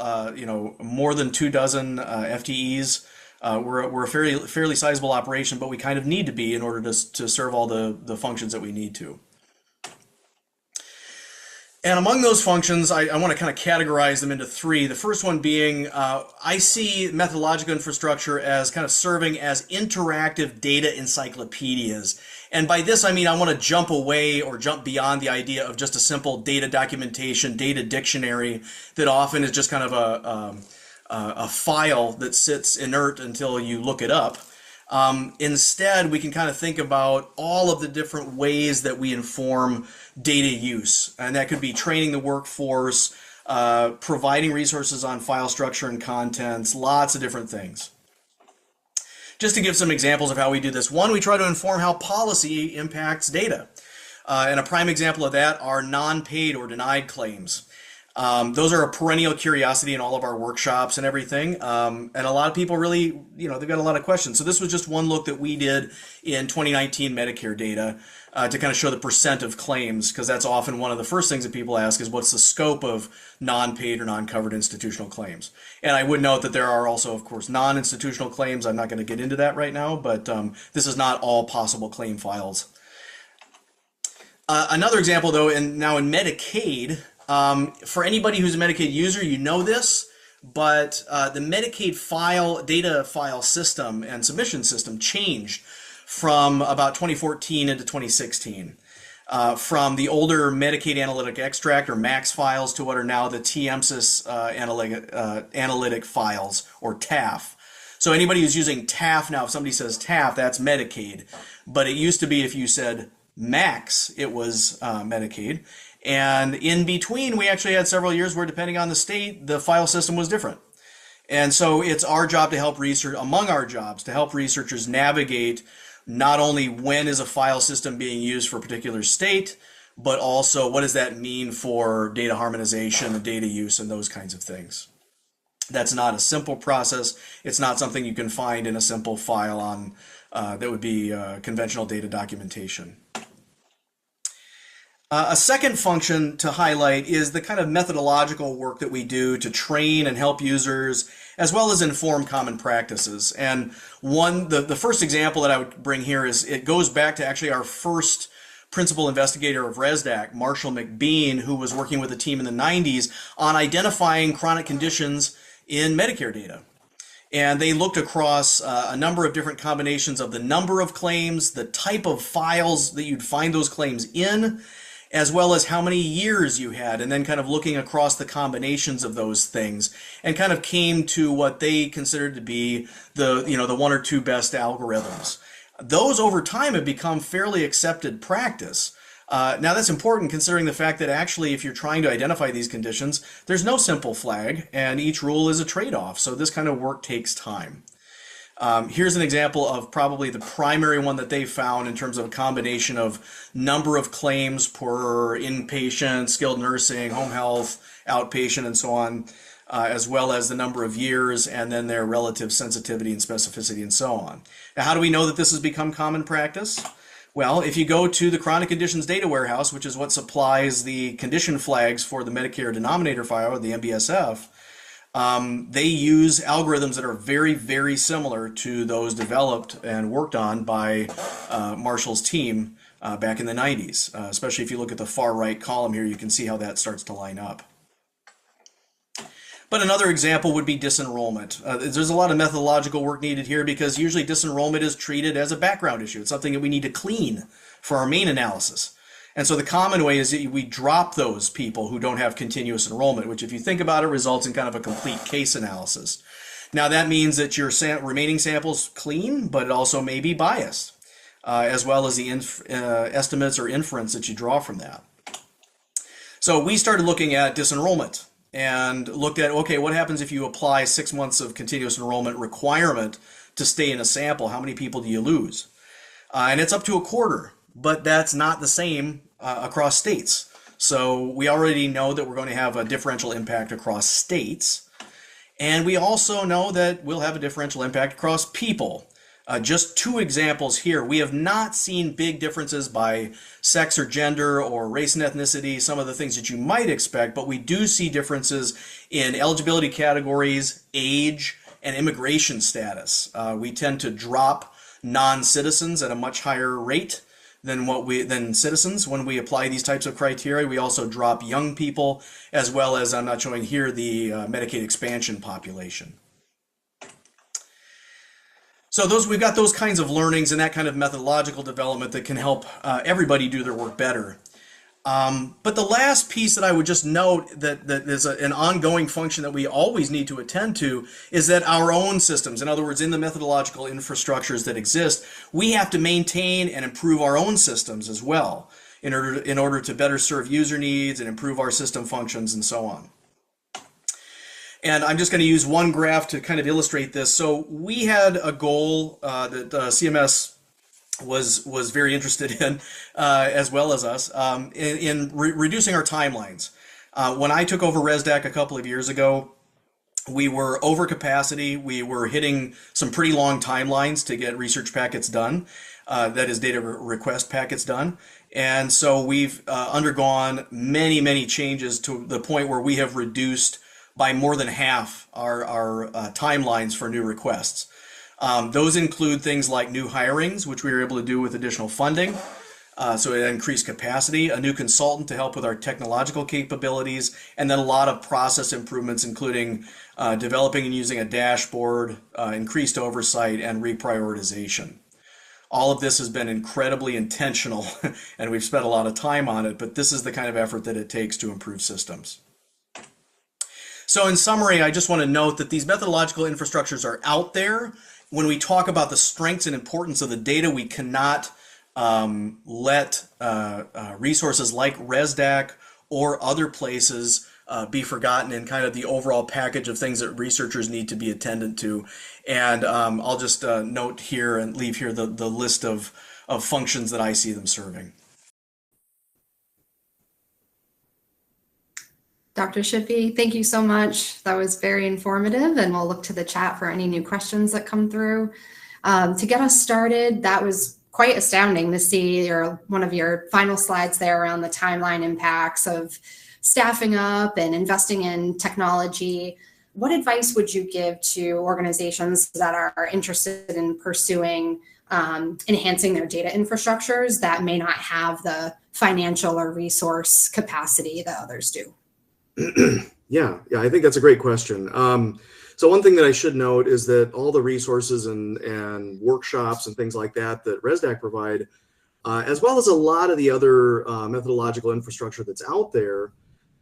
more than 24 FTEs. We're a fairly sizable operation, but we kind of need to be in order to serve all the functions that we need to. And among those functions, I want to kind of categorize them into three. The first one being, I see methodological infrastructure as kind of serving as interactive data encyclopedias. And by this, I mean I want to jump away or jump beyond the idea of just a simple data documentation, data dictionary that often is just kind of a file that sits inert until you look it up. Instead, we can kind of think about all of the different ways that we inform data use. And that could be training the workforce, providing resources on file structure and contents, lots of different things. Just to give some examples of how we do this. One, we try to inform how policy impacts data. And a prime example of that are non-paid or denied claims. Those are a perennial curiosity in all of our workshops and everything. And a lot of people really, they've got a lot of questions. So this was just one look that we did in 2019 Medicare data to kind of show the percent of claims, because that's often one of the first things that people ask is what's the scope of non-paid or non-covered institutional claims. And I would note that there are also, of course, non-institutional claims. I'm not going to get into that right now, but this is not all possible claim files. Another example, though, now in Medicaid, for anybody who's a Medicaid user, you know this, but the Medicaid data file system and submission system changed from about 2014 into 2016. From the older Medicaid Analytic Extract or MAX files to what are now the TMSIS analytic files, or TAF. So anybody who's using TAF now, if somebody says TAF, that's Medicaid. But it used to be if you said MAX, it was Medicaid. And in between, we actually had several years where, depending on the state, the file system was different. And so it's our job to help among our jobs, to help researchers navigate not only when is a file system being used for a particular state, but also what does that mean for data harmonization and data use and those kinds of things. That's not a simple process. It's not something you can find in a simple file on that would be conventional data documentation. A second function to highlight is the kind of methodological work that we do to train and help users, as well as inform common practices. And the first example that I would bring here is, it goes back to actually our first principal investigator of ResDAC, Marshall McBean, who was working with a team in the 90s on identifying chronic conditions in Medicare data. And they looked across a number of different combinations of the number of claims, the type of files that you'd find those claims in, as well as how many years you had, and then kind of looking across the combinations of those things, and kind of came to what they considered to be the one or two best algorithms. Those over time have become fairly accepted practice. Now that's important considering the fact that actually if you're trying to identify these conditions, there's no simple flag, and each rule is a trade-off, so this kind of work takes time. Here's an example of probably the primary one that they found in terms of a combination of number of claims per inpatient, skilled nursing, home health, outpatient, and so on, as well as the number of years and then their relative sensitivity and specificity and so on. Now, how do we know that this has become common practice? Well, if you go to the Chronic Conditions Data Warehouse, which is what supplies the condition flags for the Medicare denominator file, or the MBSF, they use algorithms that are very, very similar to those developed and worked on by Marshall's team back in the 90s. Especially if you look at the far right column here, you can see how that starts to line up. But another example would be disenrollment. There's a lot of methodological work needed here because usually disenrollment is treated as a background issue. It's something that we need to clean for our main analysis. And so the common way is that we drop those people who don't have continuous enrollment, which if you think about it results in kind of a complete case analysis. Now that means that your remaining sample's clean, but it also may be biased, as well as the estimates or inference that you draw from that. So we started looking at disenrollment and looked at, okay, what happens if you apply 6 months of continuous enrollment requirement to stay in a sample? How many people do you lose? And it's up to a quarter. But that's not the same across states. So we already know that we're going to have a differential impact across states. And we also know that we'll have a differential impact across people. Just two examples here. We have not seen big differences by sex or gender or race and ethnicity, some of the things that you might expect, but we do see differences in eligibility categories, age, and immigration status. We tend to drop non-citizens at a much higher rate than citizens when we apply these types of criteria. We also drop young people, as well as, I'm not showing here, the Medicaid expansion population. So we've got those kinds of learnings and that kind of methodological development that can help everybody do their work better. But the last piece that I would just note that is an ongoing function that we always need to attend to is that our own systems, in other words, in the methodological infrastructures that exist, we have to maintain and improve our own systems as well in order to better serve user needs and improve our system functions and so on. And I'm just going to use one graph to kind of illustrate this. So we had a goal that CMS was very interested in, as well as us, in reducing our timelines. When I took over ResDAC a couple of years ago, we were over capacity. We were hitting some pretty long timelines to get research packets done, that is data request packets done. And so we've undergone many changes to the point where we have reduced by more than half our timelines for new requests. Those include things like new hirings, which we were able to do with additional funding. So it increased capacity, a new consultant to help with our technological capabilities, and then a lot of process improvements, including developing and using a dashboard, increased oversight, and reprioritization. All of this has been incredibly intentional, and we've spent a lot of time on it, but this is the kind of effort that it takes to improve systems. So in summary, I just want to note that these methodological infrastructures are out there. When we talk about the strengths and importance of the data, we cannot let resources like ResDAC or other places be forgotten in kind of the overall package of things that researchers need to be attended to. And I'll just note here and leave here the list of functions that I see them serving. Dr. Shippee, thank you so much. That was very informative, and we'll look to the chat for any new questions that come through. To get us started, that was quite astounding to see one of your final slides there around the timeline impacts of staffing up and investing in technology. What advice would you give to organizations that are interested in pursuing enhancing their data infrastructures that may not have the financial or resource capacity that others do? Yeah, I think that's a great question. So one thing that I should note is that all the resources and workshops and things like that ResDAC provide, as well as a lot of the other methodological infrastructure that's out there,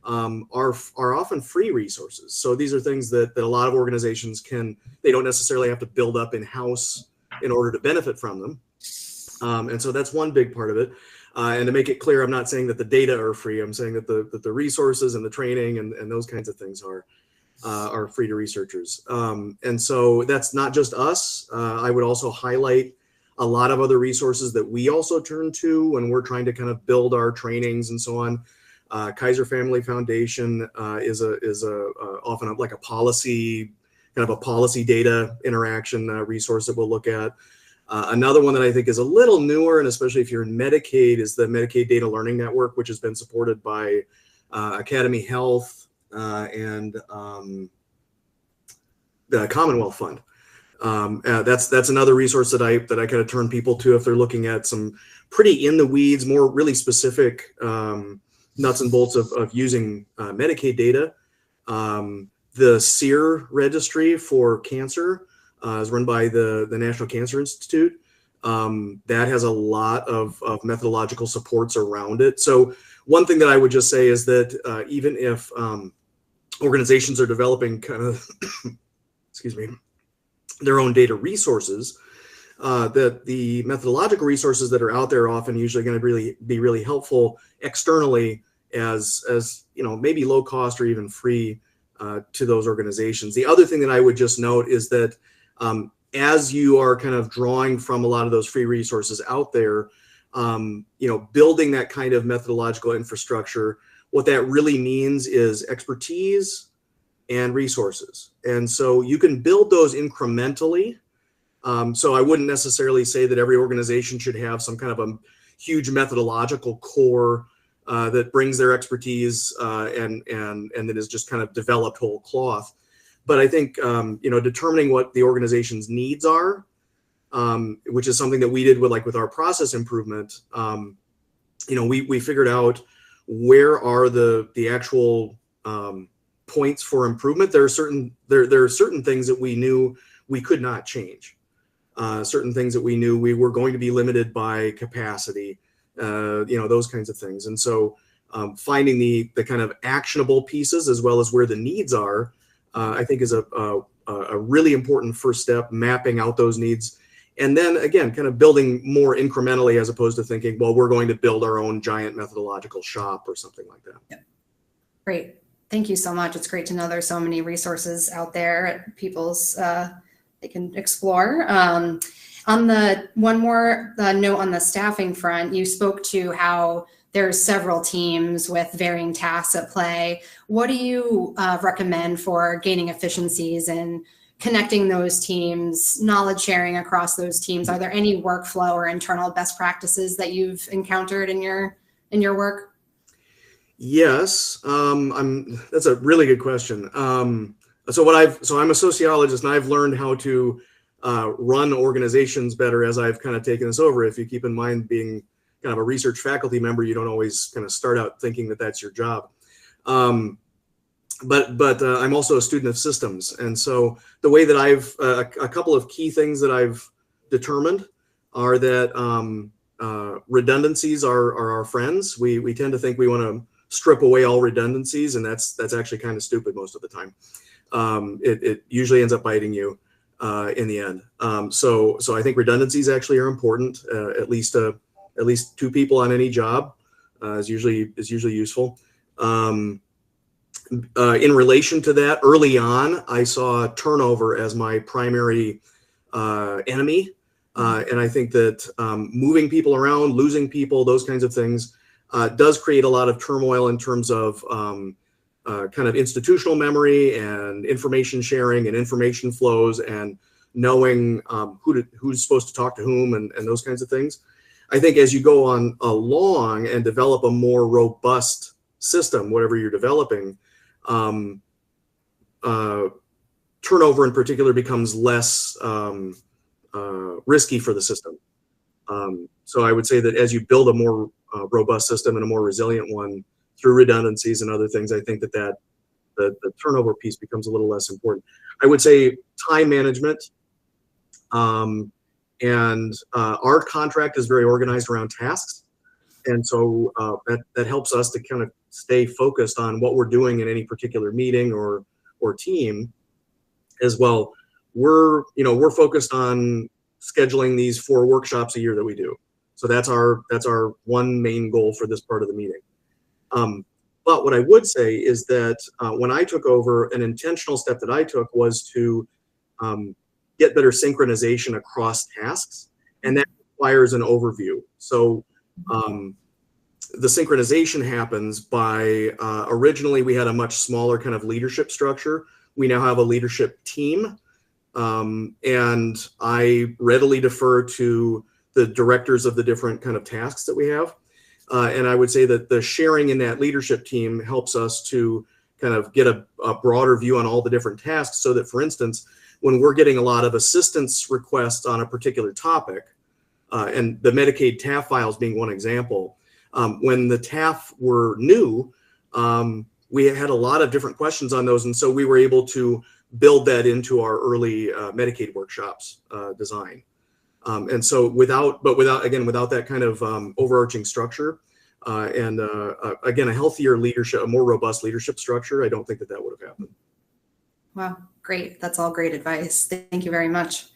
are often free resources. So these are things that a lot of organizations they don't necessarily have to build up in-house in order to benefit from them. And so that's one big part of it. And to make it clear, I'm not saying that the data are free. I'm saying that the resources and the training and those kinds of things are free to researchers. And so that's not just us. I would also highlight a lot of other resources that we also turn to when we're trying to kind of build our trainings and so on. Kaiser Family Foundation is often like a policy data interaction resource that we'll look at. Another one that I think is a little newer, and especially if you're in Medicaid, is the Medicaid Data Learning Network, which has been supported by Academy Health and the Commonwealth Fund. That's another resource that I kind of turn people to if they're looking at some pretty in the weeds, more really specific nuts and bolts of using Medicaid data. The SEER registry for cancer is run by the National Cancer Institute. That has a lot of methodological supports around it. So one thing that I would just say is that even if organizations are developing kind of, excuse me, their own data resources, that the methodological resources that are out there are often usually going to be really helpful externally as maybe low cost or even free to those organizations. The other thing that I would just note is that as you are kind of drawing from a lot of those free resources out there, building that kind of methodological infrastructure, what that really means is expertise and resources. And so you can build those incrementally. So I wouldn't necessarily say that every organization should have some kind of a huge methodological core that brings their expertise and that is just kind of developed whole cloth. But I think, determining what the organization's needs are, which is something that we did with our process improvement, we figured out where are the actual points for improvement. There are certain things that we knew we could not change. certain things that we knew we were going to be limited by capacity, those kinds of things. And so finding the kind of actionable pieces as well as where the needs are, I think is a really important first step, mapping out those needs. And then again, kind of building more incrementally as opposed to thinking, well, we're going to build our own giant methodological shop or something like that. Yeah. Great. Thank you so much. It's great to know there's so many resources out there at people's they can explore. On the one more note on the staffing front, you spoke to how there's several teams with varying tasks at play. What do you recommend for gaining efficiencies and connecting those teams, knowledge sharing across those teams? Are there any workflow or internal best practices that you've encountered in your work? Yes, that's a really good question. So I'm a sociologist, and I've learned how to run organizations better as I've kind of taken this over. If you keep in mind, being kind of a research faculty member, you don't always kind of start out thinking that that's your job. But I'm also a student of systems. And so the way that a couple of key things that I've determined are that redundancies are our friends. We tend to think we want to strip away all redundancies, and that's actually kind of stupid most of the time. It usually ends up biting you in the end. So I think redundancies actually are important. At least 2 people on any job is usually useful. In relation to that, early on, I saw turnover as my primary enemy. And I think that moving people around, losing people, those kinds of things does create a lot of turmoil in terms of kind of institutional memory and information sharing and information flows and knowing who's supposed to talk to whom and those kinds of things. I think as you go on along and develop a more robust system, whatever you're developing, turnover in particular becomes less risky for the system. So I would say that as you build a more robust system and a more resilient one through redundancies and other things, I think that the turnover piece becomes a little less important. I would say time management, and our contract is very organized around tasks. And so that helps us to kind of stay focused on what we're doing in any particular meeting or team as well. We're focused on scheduling these 4 workshops a year that we do. So that's our one main goal for this part of the meeting. But what I would say is that when I took over, an intentional step that I took was to get better synchronization across tasks, and that requires an overview. So the synchronization happens by, originally we had a much smaller kind of leadership structure. We now have a leadership team, and I readily defer to the directors of the different kind of tasks that we have. And I would say that the sharing in that leadership team helps us to kind of get a broader view on all the different tasks, so that, for instance, when we're getting a lot of assistance requests on a particular topic, and the Medicaid TAF files being one example, when the TAF were new, we had a lot of different questions on those. And so we were able to build that into our early Medicaid workshops design. And so without that kind of overarching structure and again, a healthier leadership, a more robust leadership structure, I don't think that would have happened. Wow, great. That's all great advice. Thank you very much.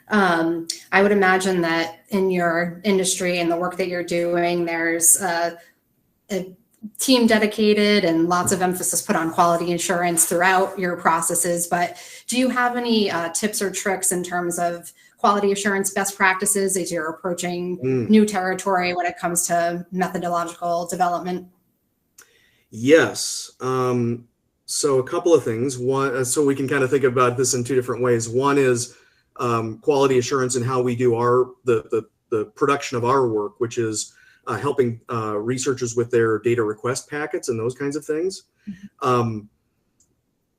I would imagine that in your industry and the work that you're doing, there's a team dedicated and lots of emphasis put on quality assurance throughout your processes. But do you have any tips or tricks in terms of quality assurance best practices as you're approaching new territory when it comes to methodological development? Yes. So a couple of things. One, so we can kind of think about this in 2 different ways. One is quality assurance and how we do the production of our work, which is helping researchers with their data request packets and those kinds of things.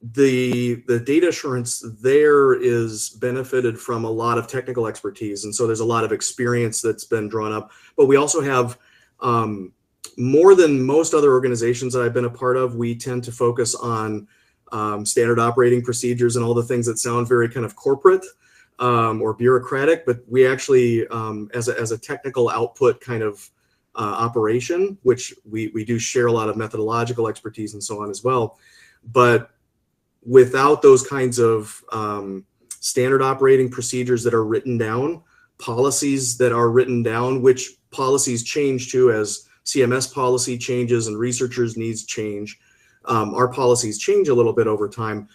The data assurance there is benefited from a lot of technical expertise, and so there's a lot of experience that's been drawn up. But we also have more than most other organizations that I've been a part of, we tend to focus on standard operating procedures and all the things that sound very kind of corporate. or bureaucratic, but we actually, as a technical output kind of operation, which we do share a lot of methodological expertise and so on as well. But without those kinds of standard operating procedures that are written down, policies that are written down, which policies change too as CMS policy changes and researchers' needs change. Our policies change a little bit over time.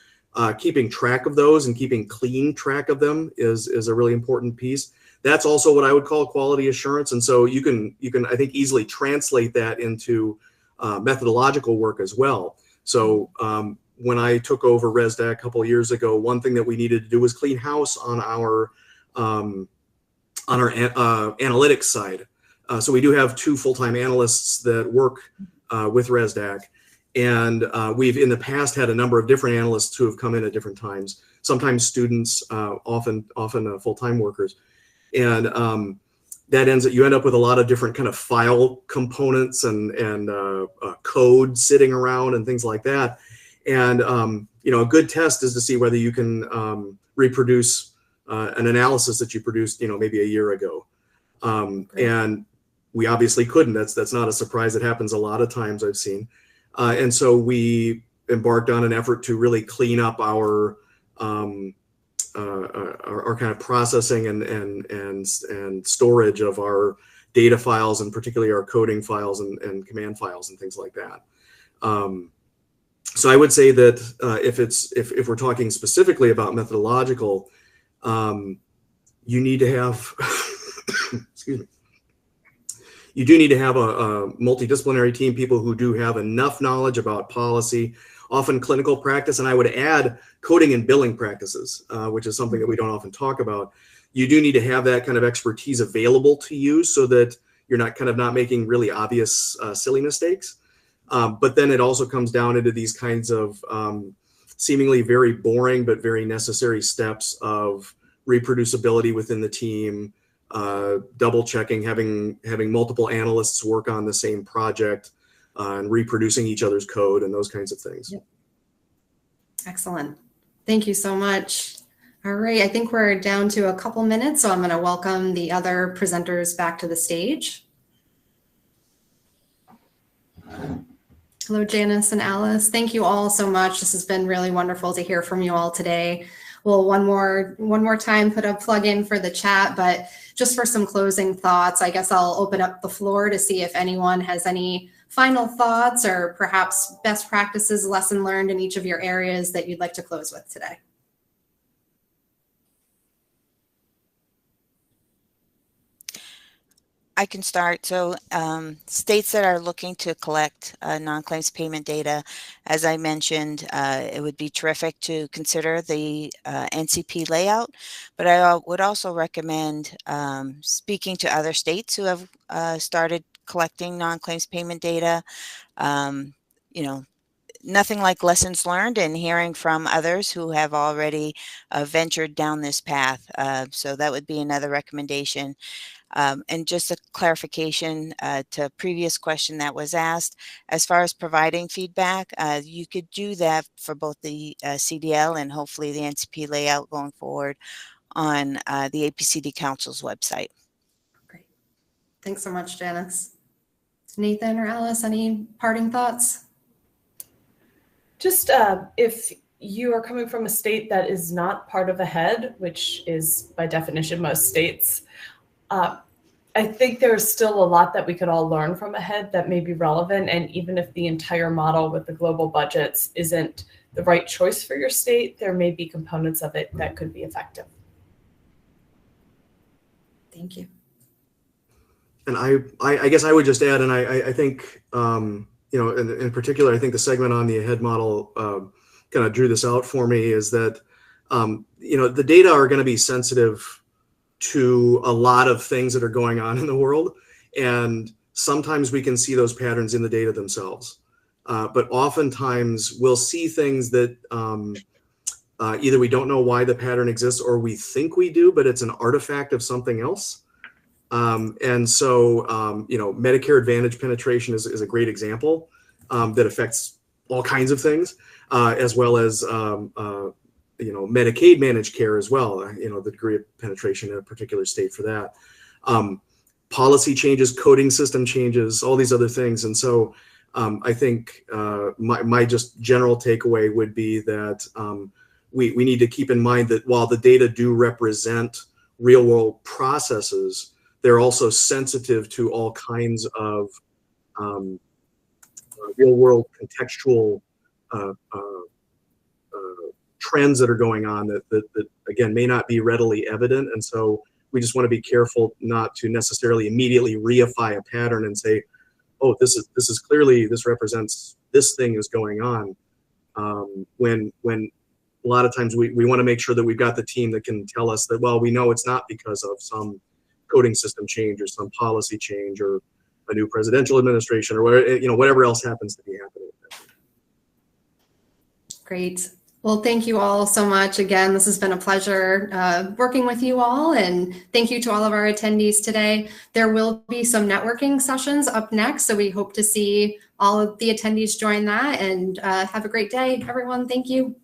Keeping track of those and keeping clean track of them is a really important piece. That's also what I would call quality assurance. And so you can I think easily translate that into methodological work as well. So when I took over ResDAC a couple of years ago, one thing that we needed to do was clean house on our analytics side. So we do have 2 full-time analysts that work with ResDAC. And we've in the past had a number of different analysts who have come in at different times, sometimes students, often full-time workers. And that you end up with a lot of different kind of file components and code sitting around and things like that. And, a good test is to see whether you can reproduce an analysis that you produced, maybe a year ago. And we obviously couldn't. That's not a surprise. It happens a lot of times, I've seen. And so we embarked on an effort to really clean up our kind of processing and storage of our data files, and particularly our coding files and command files and things like that. So I would say that if we're talking specifically about methodological, you need to have excuse me. You do need to have a multidisciplinary team, people who do have enough knowledge about policy, often clinical practice, and I would add coding and billing practices, which is something that we don't often talk about. You do need to have that kind of expertise available to you so that you're not making really obvious silly mistakes. But then it also comes down into these kinds of seemingly very boring but very necessary steps of reproducibility within the team, double checking, having multiple analysts work on the same project, and reproducing each other's code and those kinds of things. Yep. Excellent. Thank you so much. All right, I think we're down to a couple minutes, so I'm going to welcome the other presenters back to the stage. Hello, Janice and Alice. Thank you all so much. This has been really wonderful to hear from you all today. We'll one more time put a plug in for the chat, but just for some closing thoughts, I guess I'll open up the floor to see if anyone has any final thoughts or perhaps best practices, lesson learned in each of your areas that you'd like to close with today. I can start. So states that are looking to collect non-claims payment data, as I mentioned, it would be terrific to consider the NCP layout, but I would also recommend speaking to other states who have started collecting non-claims payment data. Nothing like lessons learned and hearing from others who have already ventured down this path. So that would be another recommendation. And just a clarification to a previous question that was asked, as far as providing feedback, you could do that for both the CDL and hopefully the NCP layout going forward on the APCD Council's website. Great. Thanks so much, Janice. Nathan or Alice, any parting thoughts? Just if you are coming from a state that is not part of a head, which is by definition most states, I think there's still a lot that we could all learn from a head that may be relevant. And even if the entire model with the global budgets isn't the right choice for your state, there may be components of it that could be effective. Thank you. And I guess I would just add, and I think, in particular, I think the segment on the head model kind of drew this out for me, is that, the data are going to be sensitive to a lot of things that are going on in the world. And sometimes we can see those patterns in the data themselves. But oftentimes we'll see things that either we don't know why the pattern exists or we think we do, but it's an artifact of something else. And so, Medicare Advantage penetration is a great example that affects all kinds of things, as well as Medicaid managed care as well, the degree of penetration in a particular state for that. Policy changes, coding system changes, all these other things. And so I think my just general takeaway would be that we need to keep in mind that while the data do represent real world processes, they're also sensitive to all kinds of real world contextual trends that are going on that again may not be readily evident. And so we just want to be careful not to necessarily immediately reify a pattern and say, oh, this is clearly, this represents this thing is going on. When a lot of times we want to make sure that we've got the team that can tell us that, well, we know it's not because of some coding system change or some policy change or a new presidential administration or whatever else happens to be happening. Great. Well, thank you all so much. Again, this has been a pleasure working with you all, and thank you to all of our attendees today. There will be some networking sessions up next, so we hope to see all of the attendees join that, and have a great day, everyone. Thank you.